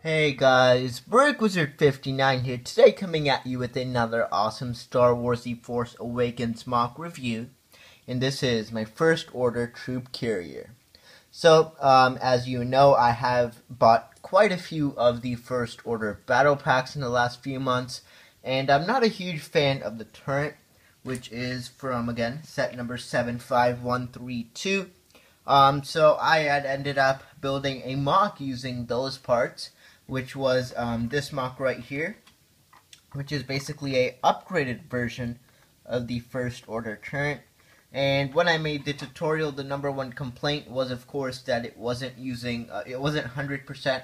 Hey guys, Brick Wizard 59 here, today coming at you with another awesome Star Wars The Force Awakens mock review, and this is my First Order Troop Carrier. So, as you know, I have bought quite a few of the First Order battle packs in the last few months, and I'm not a huge fan of the turret, which is from, again, set number 75132. So I had ended up building a mock using those parts, which was this mock right here, which is basically a upgraded version of the First Order turret. And when I made the tutorial, the number one complaint was, of course, that it wasn't using, it wasn't 100%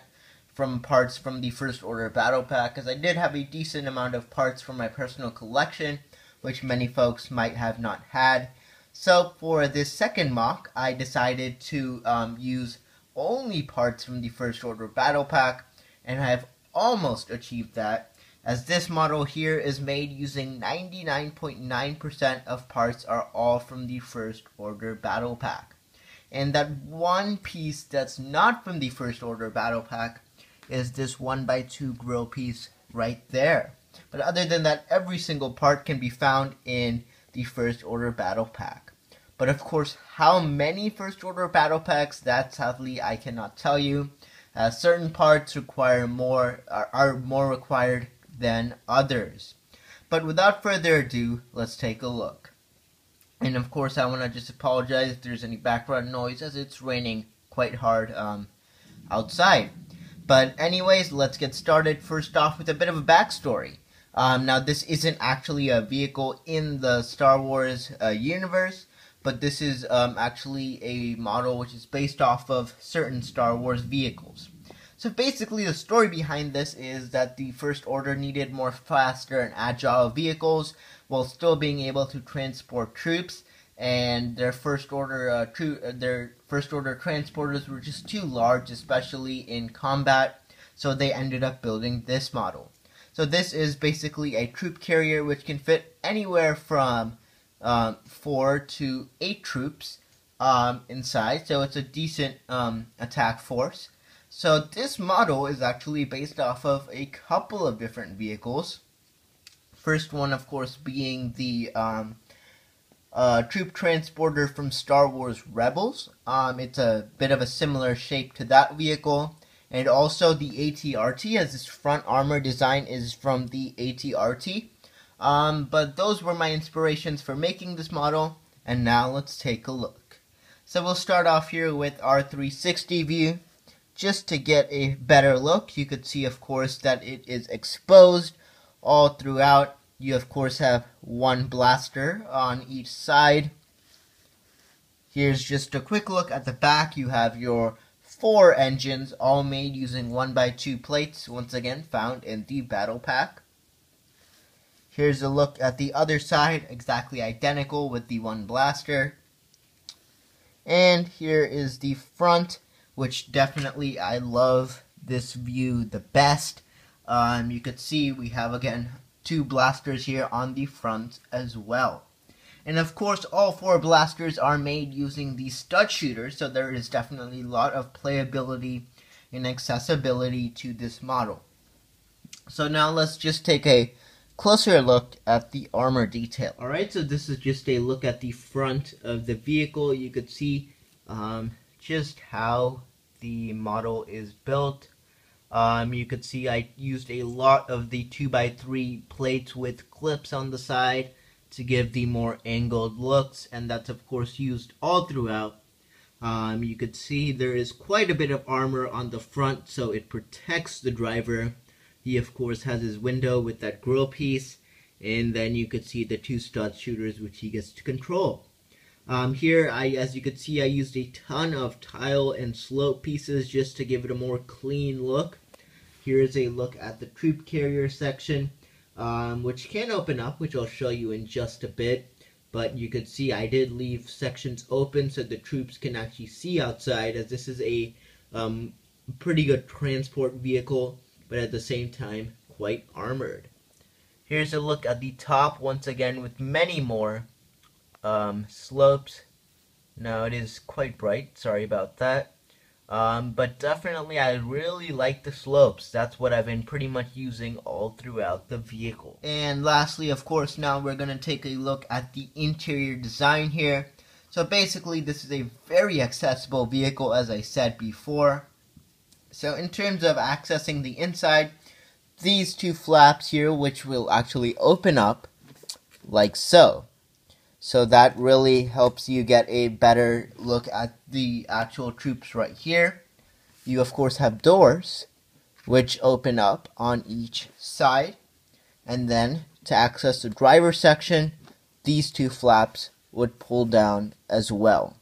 from parts from the First Order battle pack, because I did have a decent amount of parts from my personal collection, which many folks might have not had. So for this second mock, I decided to use only parts from the First Order battle pack, and I have almost achieved that, as this model here is made using 99.9% of parts are all from the First Order battle pack. And that one piece that's not from the First Order battle pack is this 1x2 grill piece right there. But other than that, every single part can be found in the First Order battle pack. But of course, how many First Order battle packs, that sadly I cannot tell you. Certain parts require are more required than others. But without further ado, let's take a look. And of course, I want to just apologize if there's any background noise, as it's raining quite hard outside. But anyways, let's get started. First off with a bit of a backstory. Now, this isn't actually a vehicle in the Star Wars universe, but this is actually a model which is based off of certain Star Wars vehicles. So basically the story behind this is that the First Order needed more faster and agile vehicles while still being able to transport troops, and their First Order transporters were just too large, especially in combat, so they ended up building this model. So this is basically a troop carrier which can fit anywhere from 4 to 8 troops inside, so it's a decent attack force. So this model is actually based off of a couple of different vehicles. First one, of course, being the troop transporter from Star Wars Rebels. It's a bit of a similar shape to that vehicle. And also the ATRT, as this front armor design is from the ATRT. But those were my inspirations for making this model, and now let's take a look. So we'll start off here with our 360 view. Just to get a better look, you could see, of course, that it is exposed all throughout. You, of course, have one blaster on each side. Here's just a quick look at the back. You have your 4 engines, all made using 1x2 plates, once again found in the battle pack. Here's a look at the other side, exactly identical with the one blaster. And here is the front, which definitely I love this view the best. You could see we have, again, 2 blasters here on the front as well. And of course, all 4 blasters are made using the stud shooter, so there is definitely a lot of playability and accessibility to this model. So now let's just take a closer look at the armor detail. Alright, so this is just a look at the front of the vehicle. You could see just how the model is built. You could see I used a lot of the 2x3 plates with clips on the side to give the more angled looks, and that's of course used all throughout. You could see there is quite a bit of armor on the front, so it protects the driver. He, of course, has his window with that grill piece, and then you could see the 2 stud shooters which he gets to control. Here, as you could see, I used a ton of tile and slope pieces just to give it a more clean look. Here is a look at the troop carrier section, which can open up, which I'll show you in just a bit. But you could see I did leave sections open so the troops can actually see outside, as this is a pretty good transport vehicle, but at the same time quite armored. Here's a look at the top, once again with many more slopes. Now it is quite bright, sorry about that. But definitely I really like the slopes. That's what I've been pretty much using all throughout the vehicle. And lastly, of course, now we're going to take a look at the interior design here. So basically this is a very accessible vehicle, as I said before. So in terms of accessing the inside, these two flaps here, which will actually open up like so. So that really helps you get a better look at the actual troops right here. You of course have doors which open up on each side. And then to access the driver section, these two flaps would pull down as well.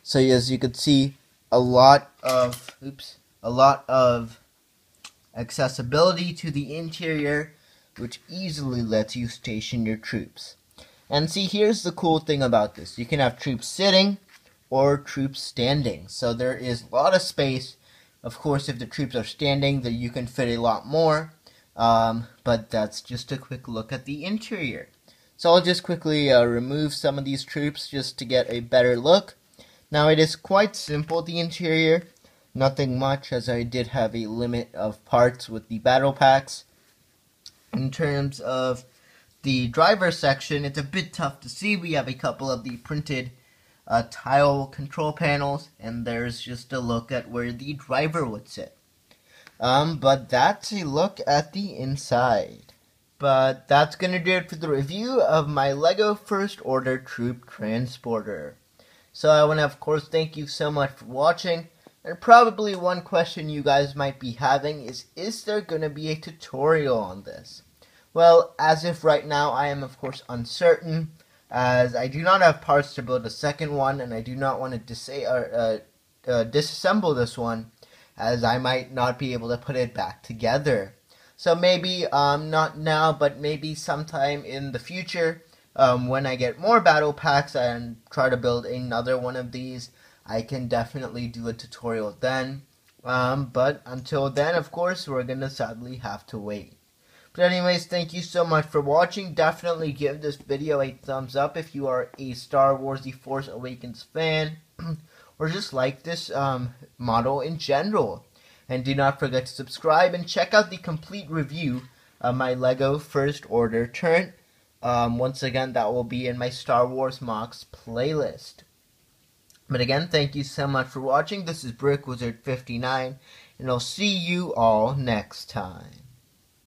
So as you can see, a lot of accessibility to the interior, which easily lets you station your troops. And see, here's the cool thing about this. You can have troops sitting or troops standing. So there is a lot of space. Of course, if the troops are standing, then you can fit a lot more. But that's just a quick look at the interior. So I'll just quickly remove some of these troops just to get a better look. Now it is quite simple, the interior. Nothing much, as I did have a limit of parts with the battle packs. In terms of the driver section, it's a bit tough to see. We have a couple of the printed tile control panels, and there's just a look at where the driver would sit. But that's a look at the inside. But that's going to do it for the review of my LEGO First Order Troop Transporter. So I want to, of course, thank you so much for watching. And probably one question you guys might be having is there going to be a tutorial on this? Well, as of right now, I am of course uncertain, as I do not have parts to build a second one, and I do not want to disassemble this one, as I might not be able to put it back together. So maybe, not now, but maybe sometime in the future, when I get more battle packs and try to build another one of these, I can definitely do a tutorial then. But until then, of course, we're going to sadly have to wait. But anyways, thank you so much for watching. Definitely give this video a thumbs up if you are a Star Wars The Force Awakens fan, or just like this model in general. And do not forget to subscribe and check out the complete review of my LEGO First Order turret. Once again, that will be in my Star Wars Mocks playlist. But again, thank you so much for watching. This is BrickWizard59, and I'll see you all next time.